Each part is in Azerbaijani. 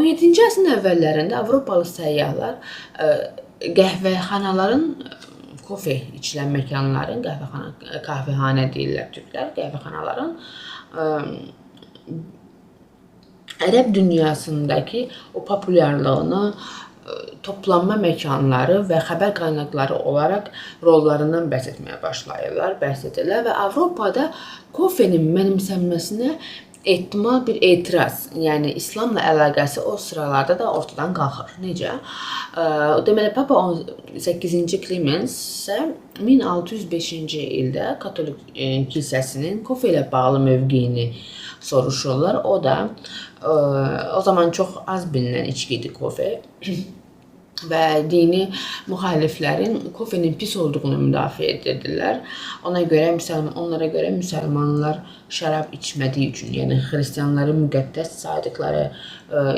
17-ci əsrin əvvəllərində Avropalı səyyahlar qəhvəxanaların, kofe içilən məkanların, qəhvəxanə deyirlər türklər, qəhvəxanaların ərəb dünyasındakı o populyarlığını, toplanma məkanları və xəbər qaynaqları olaraq rollarından bəhs etməyə başlayırlar, bəhs edirlər və Avropada kofenin mənimsənməsinə ehtimal bir etiraz, yəni İslamla əlaqəsi o sıralarda da ortadan qalxır. Necə? Deməli, Papa 18-ci Klemens isə 1605-ci ildə Katolik kilsəsinin kofe ilə bağlı mövqeyini soruşurlar. O da o zaman çox az bilinən içki idi kofe və dini müxaliflərin kofenin pis olduğunu müdafiə edirdilər. Onlara görə müsəlmanlar şərab içmədiyi üçün, yəni xristianların müqəddəs saydıqları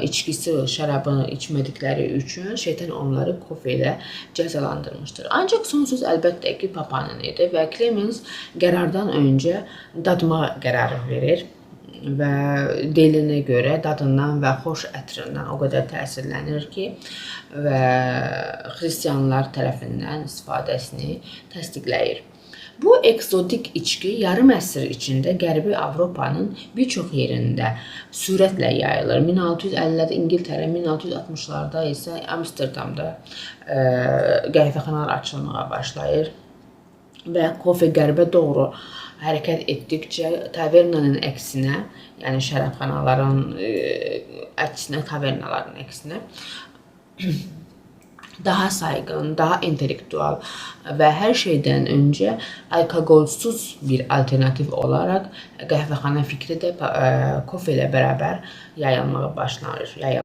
içkisi şərabını içmədikləri üçün şeytan onları kofe ilə cəzalandırmışdır. Ancaq son söz əlbəttə ki, Papanın idi və Klemens qərardan öncə dadma qərarı verir və deyilinə görə dadından və xoş ətrindən o qədər təsirlənir ki, və xristianlar tərəfindən istifadəsini təsdiqləyir. Bu eksotik içki yarım əsr içində Qərbi Avropanın bir çox yerində sürətlə yayılır. 1650-lərdə İngiltərə, 1660-larda isə Amsterdamda qəhvəxanalar açılmağa başlayır və kofe qərbə doğru hərəkət etdikcə tavernanın əksinə, yəni şərabxanaların əksinə, tavernaların əksinə daha sayğın, daha intellektual və hər şeydən öncə alkoqolsuz bir alternativ olaraq qəhvəxana fikri də kofe ilə bərabər yayılmağa başlanır.